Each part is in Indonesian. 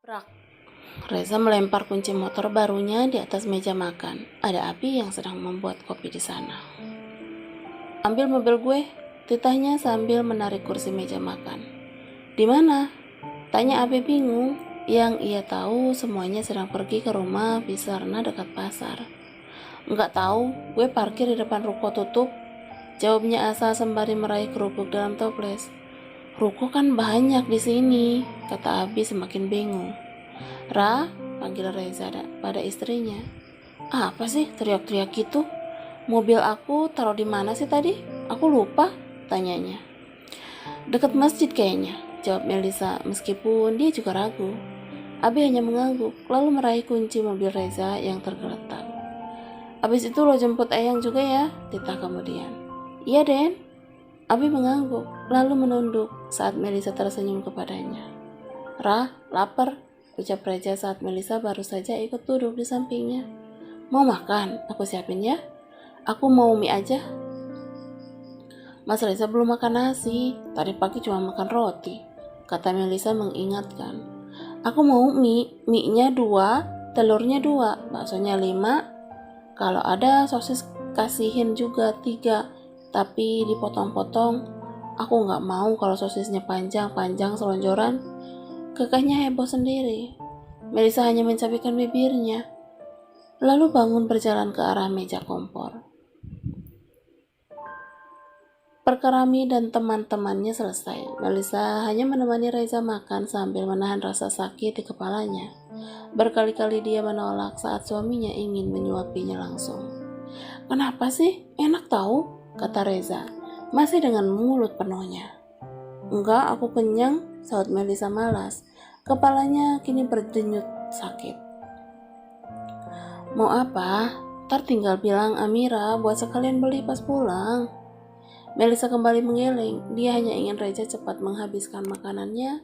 Brak. Reza melempar kunci motor barunya di atas meja makan. Ada Abi yang sedang membuat kopi di sana. Ambil mobil gue, titahnya sambil menarik kursi meja makan. Di mana? Tanya Abi bingung. Yang ia tahu semuanya sedang pergi ke rumah Bisarna dekat pasar. Enggak tahu, gue parkir di depan ruko tutup. Jawabnya Asa sembari meraih kerupuk dalam toples. Ruko kan banyak di sini, kata Abi semakin bingung. Ra, panggil Reza pada istrinya. Apa sih teriak-teriak gitu? Mobil aku taruh di mana sih tadi? Aku lupa, tanyanya. Dekat masjid kayaknya, jawab Melisa meskipun dia juga ragu. Abi hanya mengangguk, lalu meraih kunci mobil Reza yang tergeletak. Abis itu lo jemput Eyang juga ya, titah kemudian. Iya, Den. Abi mengangguk, lalu menunduk saat Melisa tersenyum kepadanya. Ra, lapar, ucap Reza saat Melisa baru saja ikut duduk di sampingnya. Mau makan? Aku siapin ya. Aku mau mie aja. Mas Reza belum makan nasi, tadi pagi cuma makan roti, kata Melisa mengingatkan. Aku mau mie-nya 2, telurnya 2, baksonya 5. Kalau ada sosis kasihin juga 3, tapi dipotong-potong. Aku gak mau kalau sosisnya panjang-panjang selonjoran. Kekehnya heboh sendiri. Melisa hanya mencapikkan bibirnya, lalu bangun berjalan ke arah meja kompor. Perkara mie dan teman-temannya selesai. Melisa hanya menemani Reza makan sambil menahan rasa sakit di kepalanya. Berkali-kali dia menolak saat suaminya ingin menyuapinya langsung. Kenapa sih? Enak tahu, kata Reza, masih dengan mulut penuhnya. Enggak, aku kenyang, saut Melisa malas. Kepalanya kini berdenyut sakit. Mau apa? Ntar tinggal bilang Amira buat sekalian beli pas pulang. Melisa kembali menggeleng. Dia hanya ingin Reza cepat menghabiskan makanannya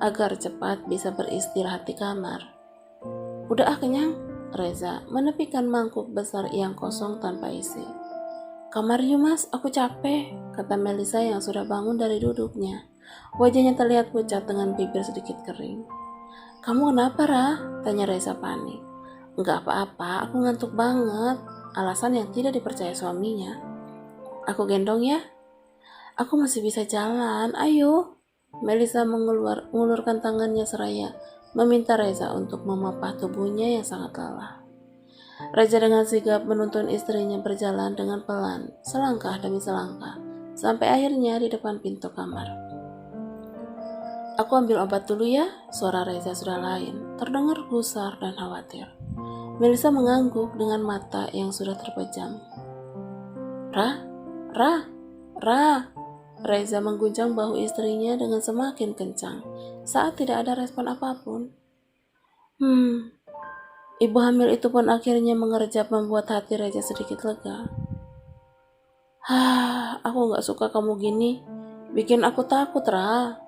agar cepat bisa beristirahat di kamar. Udah kenyang, Reza menepikan mangkuk besar yang kosong tanpa isi. Kamar yuk mas, aku capek, kata Melisa yang sudah bangun dari duduknya. Wajahnya terlihat pucat dengan bibir sedikit kering. Kamu kenapa, Ra? Tanya Reza panik. Enggak apa-apa, aku ngantuk banget. Alasan yang tidak dipercaya suaminya. Aku gendong ya? Aku masih bisa jalan, ayo. Melisa mengulurkan tangannya seraya meminta Reza untuk memapah tubuhnya yang sangat lelah. Reza dengan sigap menuntun istrinya berjalan dengan pelan, selangkah demi selangkah, sampai akhirnya di depan pintu kamar. Aku ambil obat dulu ya, suara Reza sudah lain, terdengar gusar dan khawatir. Melisa mengangguk dengan mata yang sudah terpejam. Ra. Reza mengguncang bahu istrinya dengan semakin kencang saat tidak ada respon apapun. Ibu hamil itu pun akhirnya mengerjap membuat hati Reza sedikit lega. Aku gak suka kamu gini, bikin aku takut, Ra.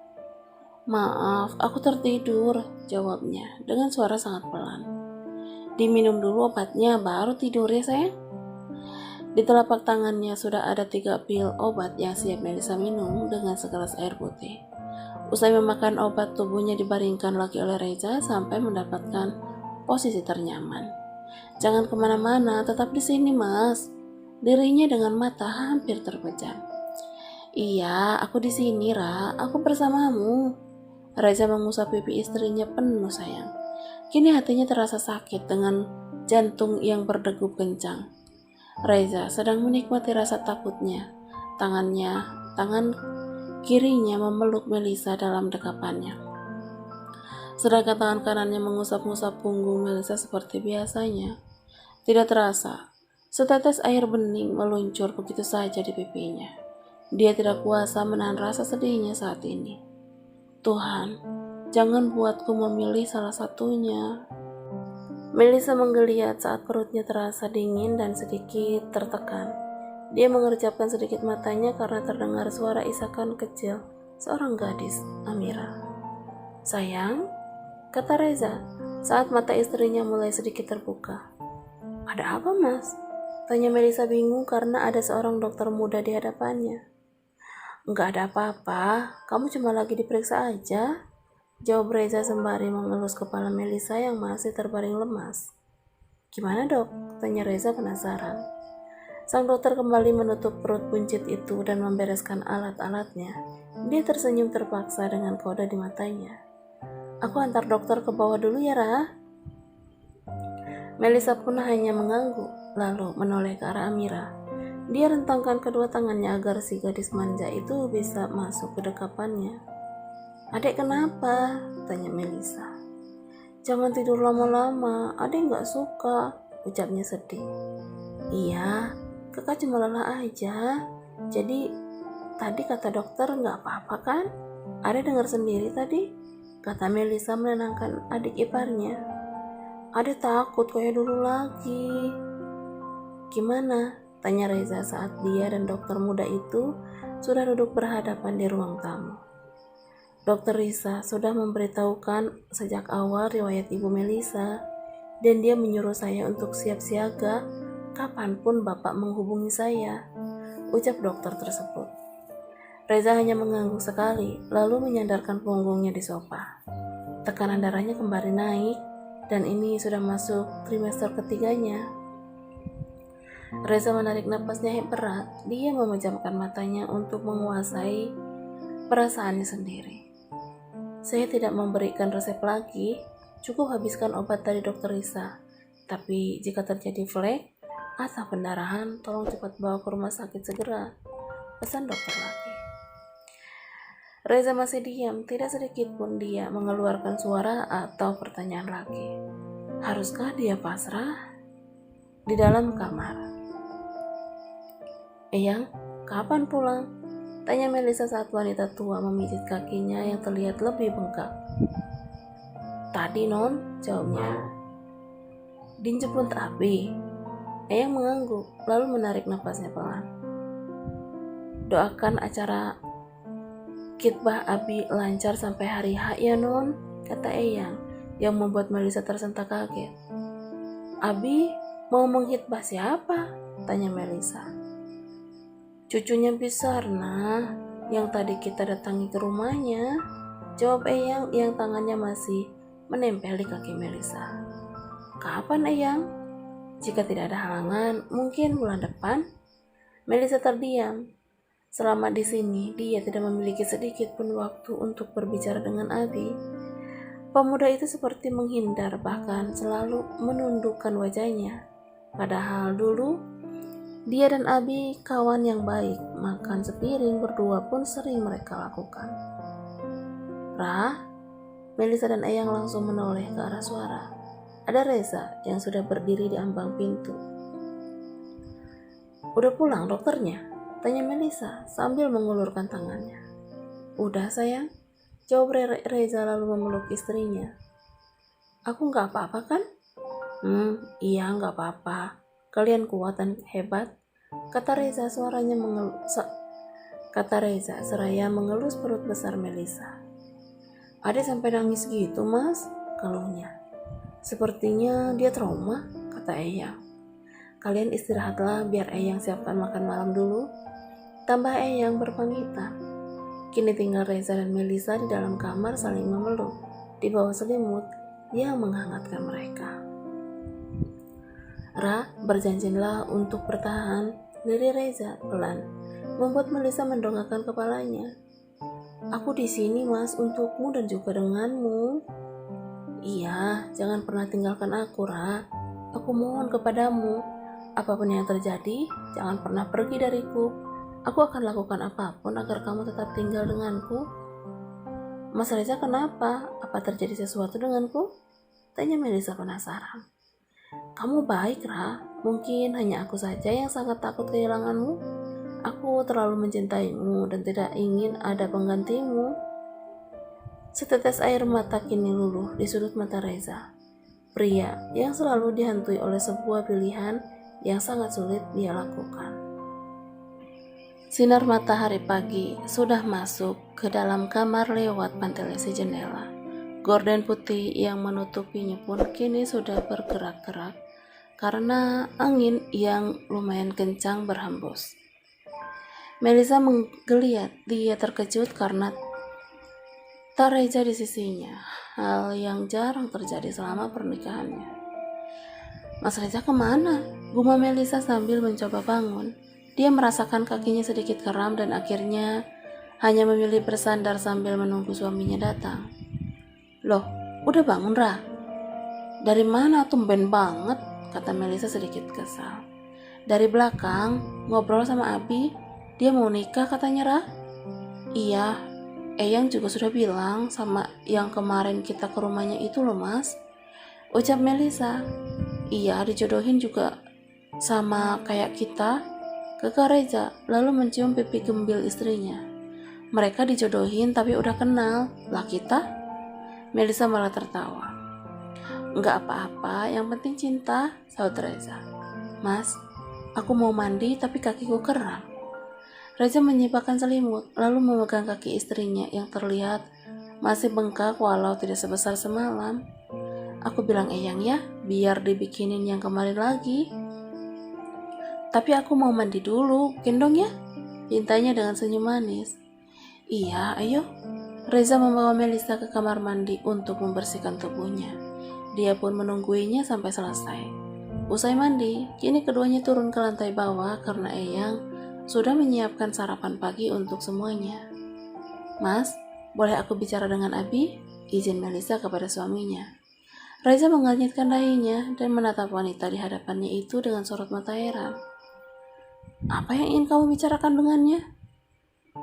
Maaf, aku tertidur, jawabnya dengan suara sangat pelan. Diminum dulu obatnya, baru tidur ya sayang. Di telapak tangannya sudah ada 3 pil obat yang siap Melisa minum dengan segelas air putih. Usai memakan obat, tubuhnya dibaringkan lagi oleh Reza sampai mendapatkan posisi ternyaman. Jangan kemana-mana, tetap di sini mas. Dirinya dengan mata hampir terpejam. Iya, aku di sini Ra, aku bersamamu. Reza mengusap pipi istrinya penuh sayang. Kini hatinya terasa sakit dengan jantung yang berdegup kencang. Reza sedang menikmati rasa takutnya. Tangan kirinya memeluk Melisa dalam dekapannya. Sedangkan tangan kanannya mengusap-ngusap punggung Melisa seperti biasanya. Tidak terasa, setetes air bening meluncur begitu saja di pipinya. Dia tidak kuasa menahan rasa sedihnya saat ini. Tuhan, jangan buatku memilih salah satunya. Melisa menggeliat saat perutnya terasa dingin dan sedikit tertekan. Dia mengerjapkan sedikit matanya karena terdengar suara isakan kecil seorang gadis, Amira. Sayang, kata Reza saat mata istrinya mulai sedikit terbuka. Ada apa mas? Tanya Melisa bingung karena ada seorang dokter muda di hadapannya. Enggak ada apa-apa, kamu cuma lagi diperiksa aja. Jawab Reza sembari mengelus kepala Melisa yang masih terbaring lemas. Gimana dok? Tanya Reza penasaran. Sang dokter kembali menutup perut buncit itu dan membereskan alat-alatnya. Dia tersenyum terpaksa dengan kode di matanya. Aku antar dokter ke bawah dulu ya, Ra. Melisa pun hanya mengangguk, lalu menoleh ke arah Amira. Dia rentangkan kedua tangannya agar si gadis manja itu bisa masuk ke dekapannya. Adek kenapa? Tanya Melisa. Jangan tidur lama-lama, adek gak suka, ucapnya sedih. Iya, kakak cuma lelah aja. Jadi tadi kata dokter gak apa-apa kan? Adek dengar sendiri tadi, kata Melisa menenangkan adik iparnya. Adek takut kayak dulu lagi. Gimana? Tanya Reza saat dia dan dokter muda itu sudah duduk berhadapan di ruang tamu. Dokter Risa sudah memberitahukan sejak awal riwayat Ibu Melisa, dan dia menyuruh saya untuk siap siaga kapanpun Bapak menghubungi saya, ucap dokter tersebut. Reza hanya mengangguk sekali, lalu menyandarkan punggungnya di sofa. Tekanan darahnya kembali naik, dan ini sudah masuk trimester ketiganya. Reza menarik napasnya yang berat, dia memejamkan matanya untuk menguasai perasaannya sendiri. Saya tidak memberikan resep lagi, cukup habiskan obat dari dokter Risa. Tapi jika terjadi flek atau pendarahan, tolong cepat bawa ke rumah sakit segera, pesan dokter lagi. Reza masih diam, tidak sedikit pun dia mengeluarkan suara atau pertanyaan lagi. Haruskah dia pasrah? Di dalam kamar. Eyang, kapan pulang? Tanya Melisa saat wanita tua memijit kakinya yang terlihat lebih bengkak. Tadi non, jawabnya. Dijemput Abi. Eyang mengangguk, lalu menarik napasnya pelan. Doakan acara khitbah Abi lancar sampai hari H ya non, kata Eyang yang membuat Melisa tersentak kaget. Abi mau menghitbah siapa? Tanya Melisa. Cucunya besar nah, yang tadi kita datangi ke rumahnya, jawab Eyang yang tangannya masih menempel di kaki Melisa. Kapan Eyang? Jika tidak ada halangan, mungkin bulan depan. Melisa terdiam. Selama di sini, dia tidak memiliki sedikit pun waktu untuk berbicara dengan Abi. Pemuda itu seperti menghindar, bahkan selalu menundukkan wajahnya. Padahal dulu dia dan Abi kawan yang baik, makan sepiring berdua pun sering mereka lakukan. Ra, Melisa dan Eyang langsung menoleh ke arah suara. Ada Reza yang sudah berdiri di ambang pintu. Udah pulang dokternya? Tanya Melisa sambil mengulurkan tangannya. Udah sayang, jawab Reza lalu memeluk istrinya. Aku gak apa-apa kan? Iya gak apa-apa. Kalian kuat dan hebat, kata Reza seraya mengelus perut besar Melisa. Adek sampai nangis gitu mas, keluhnya. Sepertinya dia trauma, kata Eyang. Kalian istirahatlah biar Eyang siapkan makan malam dulu, tambah Eyang berpamitan. Kini tinggal Reza dan Melisa di dalam kamar saling memeluk di bawah selimut yang menghangatkan mereka. Ra, berjanjilah untuk bertahan, dari Reza pelan, membuat Melisa mendongakkan kepalanya. Aku di sini mas untukmu dan juga denganmu. Iya, jangan pernah tinggalkan aku, Ra. Aku mohon kepadamu, apapun yang terjadi, jangan pernah pergi dariku. Aku akan lakukan apapun agar kamu tetap tinggal denganku. Mas Reza kenapa? Apa terjadi sesuatu denganku? Tanya Melisa penasaran. Kamu baik, Ra. Mungkin hanya aku saja yang sangat takut kehilanganmu. Aku terlalu mencintaimu dan tidak ingin ada penggantimu. Setetes air mata kini luluh di sudut mata Reza. Pria yang selalu dihantui oleh sebuah pilihan yang sangat sulit dia lakukan. Sinar matahari pagi sudah masuk ke dalam kamar lewat ventilasi jendela. Gorden putih yang menutupinya pun kini sudah bergerak-gerak karena angin yang lumayan kencang berhembus. Melisa menggeliat, dia terkejut karena Tak Reza di sisinya, hal yang jarang terjadi selama pernikahannya. Mas Reza kemana? Gumam Melisa sambil mencoba bangun. Dia merasakan kakinya sedikit kram dan akhirnya hanya memilih bersandar sambil menunggu suaminya datang. Loh, udah bangun Ra? Dari mana tumben banget? Kata Melisa sedikit kesal. Dari belakang, ngobrol sama Abi. Dia mau nikah katanya Ra. Iya, Eyang juga sudah bilang sama yang kemarin kita ke rumahnya itu loh mas, ucap Melisa. Iya, dijodohin juga sama kayak kita, kekeh Reza lalu mencium pipi gembil istrinya. Mereka dijodohin tapi udah kenal, lah kita? Melisa malah tertawa. Enggak apa-apa, yang penting cinta, sahut Reza. Mas, aku mau mandi tapi kakiku kram. Reza menyibakkan selimut, lalu memegang kaki istrinya yang terlihat masih bengkak walau tidak sebesar semalam. Aku bilang Eyang ya, biar dibikinin yang kemarin lagi. Tapi aku mau mandi dulu, gendong ya, pintanya dengan senyum manis. Iya, ayo. Reza membawa Melisa ke kamar mandi untuk membersihkan tubuhnya. Dia pun menungguinya sampai selesai. Usai mandi, kini keduanya turun ke lantai bawah karena Eyang sudah menyiapkan sarapan pagi untuk semuanya. Mas, boleh aku bicara dengan Abi? Izin Melisa kepada suaminya. Reza mengganyitkan dahinya dan menatap wanita di hadapannya itu dengan sorot mata heran. Apa yang ingin kamu bicarakan dengannya?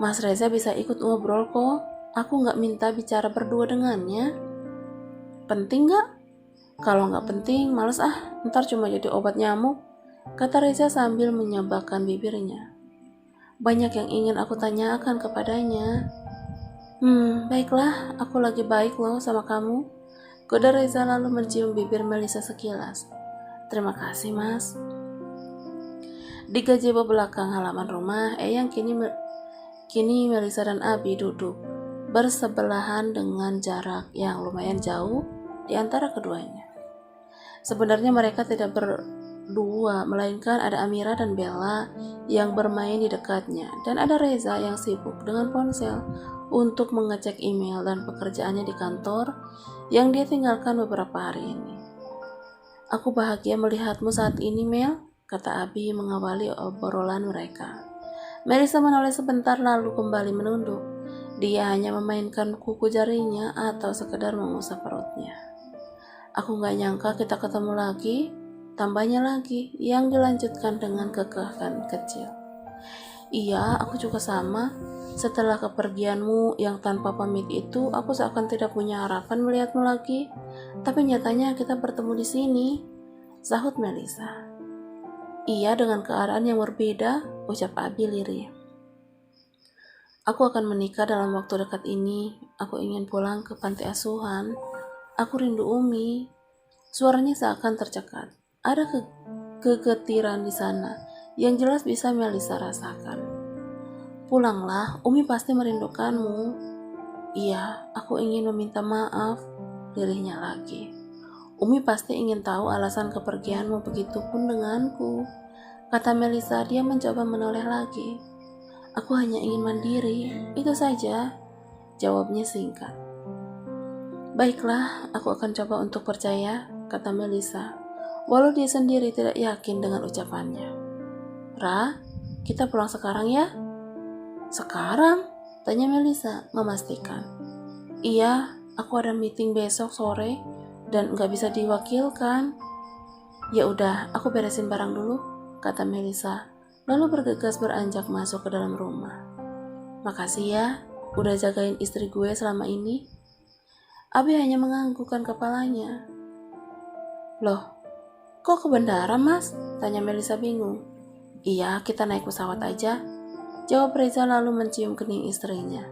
Mas Reza bisa ikut ngobrol kok. Aku nggak minta bicara berdua dengannya. Penting nggak? Kalau nggak penting, males ntar cuma jadi obat nyamuk, kata Reza sambil menyabakkan bibirnya. Banyak yang ingin aku tanyakan kepadanya. Baiklah, aku lagi baik loh sama kamu. Goda Reza lalu mencium bibir Melisa sekilas. Terima kasih mas. Di gazebo belakang halaman rumah, Eyang kini Melisa dan Abi duduk bersebelahan dengan jarak yang lumayan jauh di antara keduanya. Sebenarnya mereka tidak berdua, melainkan ada Amira dan Bella yang bermain di dekatnya, dan ada Reza yang sibuk dengan ponsel untuk mengecek email dan pekerjaannya di kantor yang dia tinggalkan beberapa hari ini. Aku bahagia melihatmu saat ini, Mel, kata Abi mengawali obrolan mereka. Melisa menoleh sebentar lalu kembali menunduk. Dia hanya memainkan kuku jarinya atau sekedar mengusap perutnya. Aku gak nyangka kita ketemu lagi, tambahnya lagi, yang dilanjutkan dengan kekehkan kecil. Iya, aku juga sama. Setelah kepergianmu yang tanpa pamit itu, aku seakan tidak punya harapan melihatmu lagi. Tapi nyatanya kita bertemu di sini, sahut Melisa. Iya, dengan keadaan yang berbeda, ucap Abi lirih. Aku akan menikah dalam waktu dekat ini. Aku ingin pulang ke panti asuhan. Aku rindu Umi. Suaranya seakan tercekat. Ada kegetiran di sana yang jelas bisa Melisa rasakan. Pulanglah, Umi pasti merindukanmu. Iya, aku ingin meminta maaf, lirihnya lagi. Umi pasti ingin tahu alasan kepergianmu, begitupun denganku, kata Melisa. Dia mencoba menoleh lagi. Aku hanya ingin mandiri, itu saja, jawabnya singkat. Baiklah, aku akan coba untuk percaya, kata Melisa, walau dia sendiri tidak yakin dengan ucapannya. Ra, kita pulang sekarang ya? Sekarang? Tanya Melisa, memastikan. Iya, aku ada meeting besok sore dan gak bisa diwakilkan. Ya udah, aku beresin barang dulu, kata Melisa, lalu bergegas beranjak masuk ke dalam rumah. Makasih ya, udah jagain istri gue selama ini. Abi hanya menganggukkan kepalanya. Loh, kok ke bandara mas? Tanya Melisa bingung. Iya, kita naik pesawat aja, jawab Reza lalu mencium kening istrinya.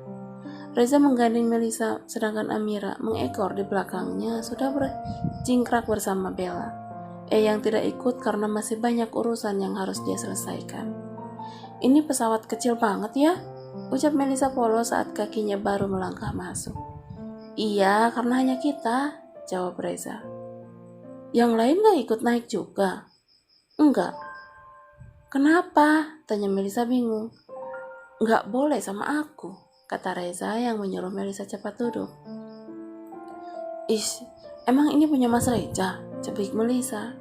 Reza menggandeng Melisa, sedangkan Amira mengekor di belakangnya sudah berjingkrak bersama Bella. Yang tidak ikut karena masih banyak urusan yang harus dia selesaikan. Ini pesawat kecil banget ya, ucap Melisa polos saat kakinya baru melangkah masuk. Iya, karena hanya kita, jawab Reza. Yang lain gak ikut naik juga? Enggak. Kenapa? Tanya Melisa bingung. Gak boleh sama aku, kata Reza yang menyuruh Melisa cepat duduk. Ish, emang ini punya Mas Reza? Cepik Melisa.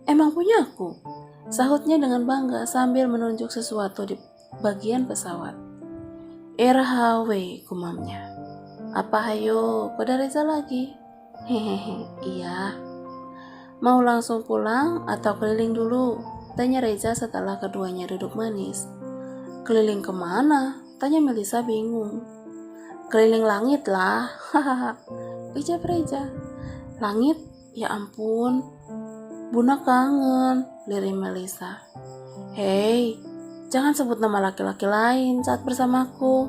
Emang punya aku, sahutnya dengan bangga sambil menunjuk sesuatu di bagian pesawat. RHW, gumamnya. Apa hayo, kode Reza lagi? Hehehe, iya. Mau langsung pulang atau keliling dulu? Tanya Reza setelah keduanya duduk manis. Keliling kemana? Tanya Melisa bingung. Keliling langit lah, hahaha, ucap Reza. Langit? Ya ampun, Bunda kangen, lirik Melisa. Hei, jangan sebut nama laki-laki lain saat bersamaku.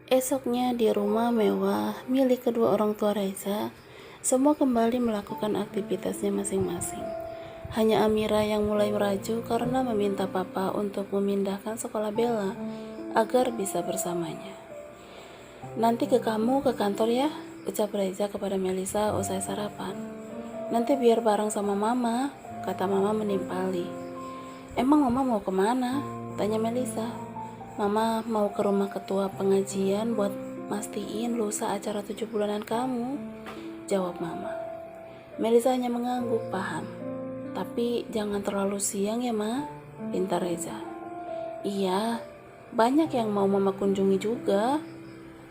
Esoknya di rumah mewah milik kedua orang tua Reza, semua kembali melakukan aktivitasnya masing-masing. Hanya Amira yang mulai meraju karena meminta papa untuk memindahkan sekolah Bella agar bisa bersamanya. Nanti ke kamu ke kantor ya, ucap Reza kepada Melisa usai sarapan. Nanti biar bareng sama mama, kata mama menimpali. Emang mama mau kemana? Tanya Melisa. Mama mau ke rumah ketua pengajian buat mastiin lusa acara 7 bulanan kamu, jawab mama. Melisa hanya mengangguk paham. Tapi jangan terlalu siang ya ma, pinta Reza. Iya, banyak yang mau mama kunjungi juga.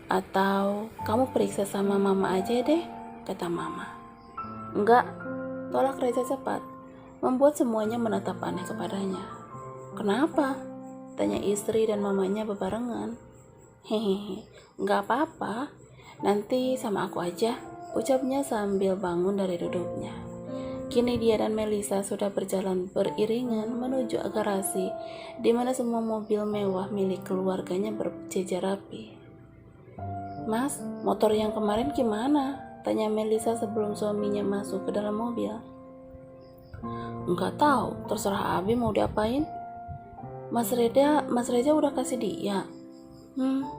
Atau kamu periksa sama mama aja deh, kata mama. Enggak, tolak Reza cepat, membuat semuanya menatap aneh kepadanya. Kenapa? Tanya istri dan mamanya bebarengan. Hehehe, enggak apa-apa, nanti sama aku aja, ucapnya sambil bangun dari duduknya. Kini dia dan Melisa sudah berjalan beriringan menuju garasi di mana semua mobil mewah milik keluarganya berjejer rapi. Mas, motor yang kemarin gimana? Tanya Melisa sebelum suaminya masuk ke dalam mobil. Enggak tahu, terserah Abi mau diapain. Mas Reza udah kasih dia.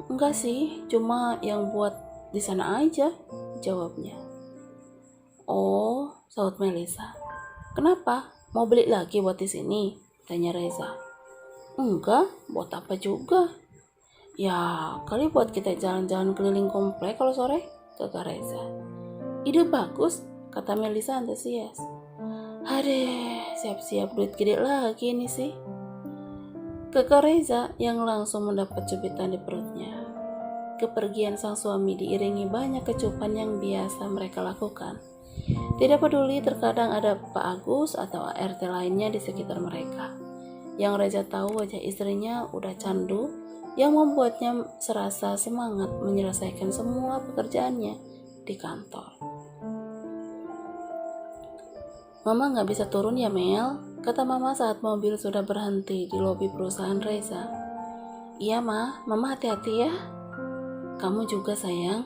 Enggak sih, cuma yang buat di sana aja, jawabnya. Oh, sahut Melisa. Kenapa? Mau beli lagi buat di sini? Tanya Reza. Enggak, buat apa juga? Ya, kali buat kita jalan-jalan keliling komplek kalau sore, kata Reza. Ide bagus, kata Melisa antusias. Adeh, siap-siap duit gede lagi ini sih. Kata Reza yang langsung mendapat cubitan di perutnya. Kepergian sang suami diiringi banyak kecupan yang biasa mereka lakukan. Tidak peduli terkadang ada Pak Agus atau RT lainnya di sekitar mereka. Yang Reza tahu wajah istrinya udah candu, yang membuatnya serasa semangat menyelesaikan semua pekerjaannya di kantor. Mama gak bisa turun ya Mel, kata mama saat mobil sudah berhenti di lobi perusahaan Reza. Iya ma, mama hati-hati ya. Kamu juga sayang.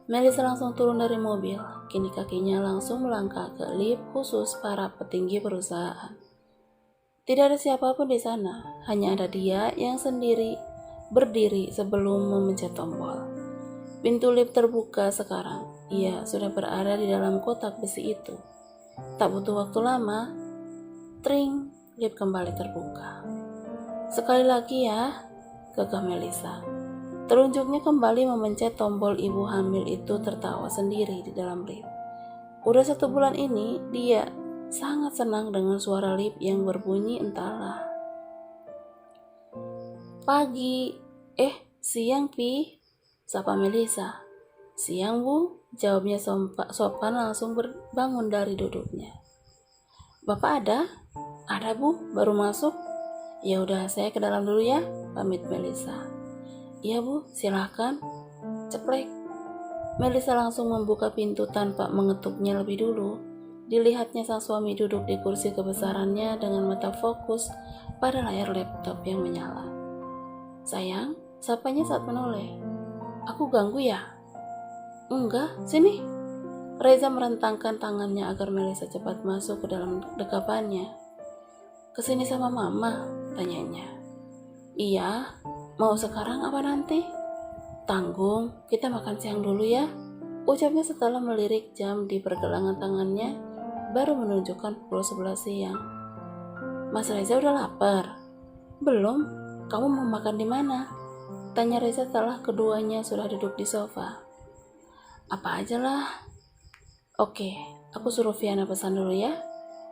Melisa langsung turun dari mobil, kini kakinya langsung melangkah ke lift khusus para petinggi perusahaan. Tidak ada siapapun di sana, hanya ada dia yang sendiri berdiri sebelum memencet tombol. Pintu lift terbuka sekarang. Ia sudah berada di dalam kotak besi itu. Tak butuh waktu lama, tring, lift kembali terbuka. Sekali lagi ya, gagah Melisa. Telunjuknya kembali memencet tombol ibu hamil itu tertawa sendiri di dalam lift. Udah 1 bulan ini, dia sangat senang dengan suara lift yang berbunyi entahlah. Pagi, siang Pi, sapa Melisa. Siang Bu, jawabnya sopan langsung bangun dari duduknya. Bapak ada? Ada Bu, baru masuk. Ya udah saya ke dalam dulu ya, pamit Melisa. Iya Bu, silahkan. Ceplek. Melisa langsung membuka pintu tanpa mengetuknya lebih dulu. Dilihatnya sang suami duduk di kursi kebesarannya dengan mata fokus pada layar laptop yang menyala. Sayang, sapanya saat menoleh. Aku ganggu ya? Enggak, sini. Reza merentangkan tangannya agar Melisa cepat masuk ke dalam dekapannya. Kesini sama mama, tanyanya. Iya, mau sekarang apa nanti? Tanggung, kita makan siang dulu ya, ucapnya setelah melirik jam di pergelangan tangannya, baru menunjukkan pukul 11 siang. Mas Reza udah lapar? Belum, kamu mau makan di mana? Tanya Reza setelah keduanya sudah duduk di sofa. Apa aja lah. Oke, aku suruh Viana pesan dulu ya.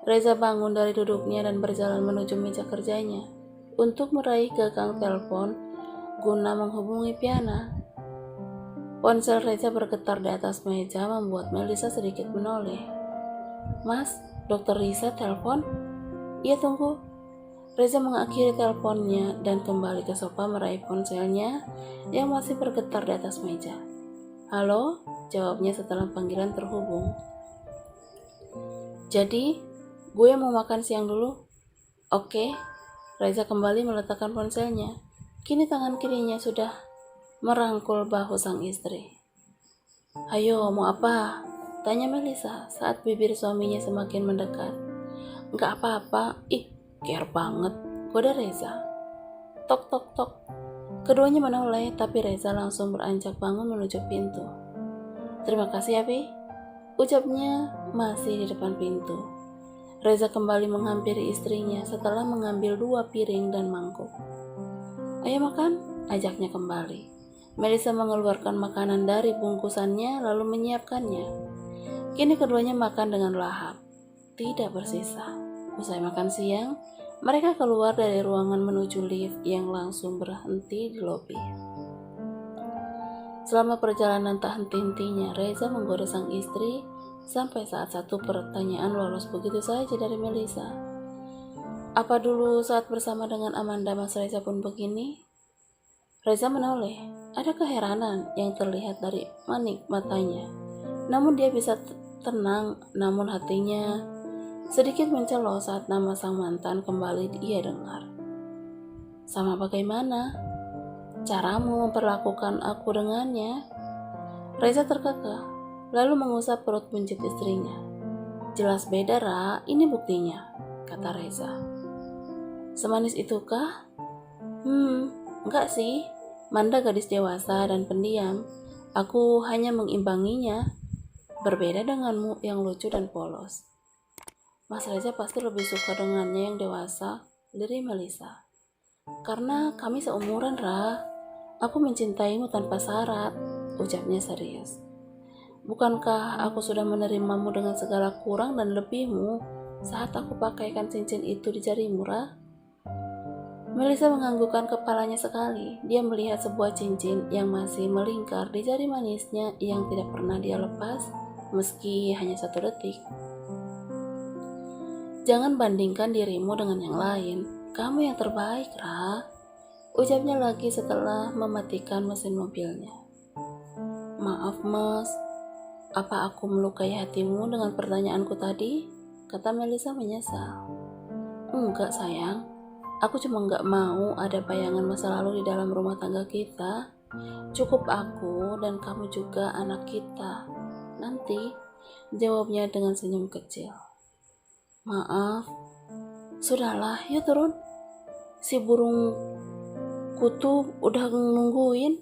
Reza bangun dari duduknya dan berjalan menuju meja kerjanya untuk meraih gagang telepon guna menghubungi Viana. Ponsel Reza bergetar di atas meja membuat Melisa sedikit menoleh. Mas, Dokter Risa telepon? Iya, tunggu. Reza mengakhiri teleponnya dan kembali ke sofa meraih ponselnya yang masih bergetar di atas meja. Halo, jawabnya setelah panggilan terhubung. Jadi, gue mau makan siang dulu. Oke, Reza kembali meletakkan ponselnya. Kini tangan kirinya sudah merangkul bahu sang istri. Ayo, mau apa? Tanya Melisa saat bibir suaminya semakin mendekat. Enggak apa-apa, care banget, goda Reza. Tok tok tok. Keduanya menoleh, tapi Reza langsung beranjak bangun menuju pintu. Terima kasih ya, Pi, ucapnya masih di depan pintu. Reza kembali menghampiri istrinya setelah mengambil 2 piring dan mangkuk. Ayo makan, ajaknya kembali. Melisa mengeluarkan makanan dari bungkusannya lalu menyiapkannya. Kini keduanya makan dengan lahap, tidak bersisa. Usai makan siang, mereka keluar dari ruangan menuju lift yang langsung berhenti di lobi. Selama perjalanan tak henti-hentinya, Reza menggoda sang istri sampai saat satu pertanyaan lolos begitu saja dari Melisa. Apa dulu saat bersama dengan Amanda Mas Reza pun begini? Reza menoleh. Ada keheranan yang terlihat dari manik matanya. Namun dia bisa tenang, namun hatinya sedikit mencelau saat nama sang mantan kembali ia dengar. Sama bagaimana caramu memperlakukan aku dengannya? Reza terkekeh, lalu mengusap perut buncit istrinya. Jelas beda, Ra, ini buktinya, kata Reza. Semanis itukah? Enggak sih. Manda gadis dewasa dan pendiam. Aku hanya mengimbanginya. Berbeda denganmu yang lucu dan polos. Mas Reza pasti lebih suka dengannya yang dewasa, dari Melisa. Karena kami seumuran, Ra. Aku mencintaimu tanpa syarat, ucapnya serius. Bukankah aku sudah menerimamu dengan segala kurang dan lebihmu saat aku pakaikan cincin itu di jarimu, Ra? Melisa menganggukkan kepalanya sekali. Dia melihat sebuah cincin yang masih melingkar di jari manisnya yang tidak pernah dia lepas, meski hanya 1 detik. Jangan bandingkan dirimu dengan yang lain. Kamu yang terbaik, Ra, ucapnya lagi setelah mematikan mesin mobilnya. Maaf, Mas. Apa aku melukai hatimu dengan pertanyaanku tadi? Kata Melisa menyesal. Enggak, sayang. Aku cuma enggak mau ada bayangan masa lalu di dalam rumah tangga kita. Cukup aku dan kamu juga anak kita. Nanti, jawabnya dengan senyum kecil. Maaf, sudahlah, yuk turun. Si burung kutu udah nungguin.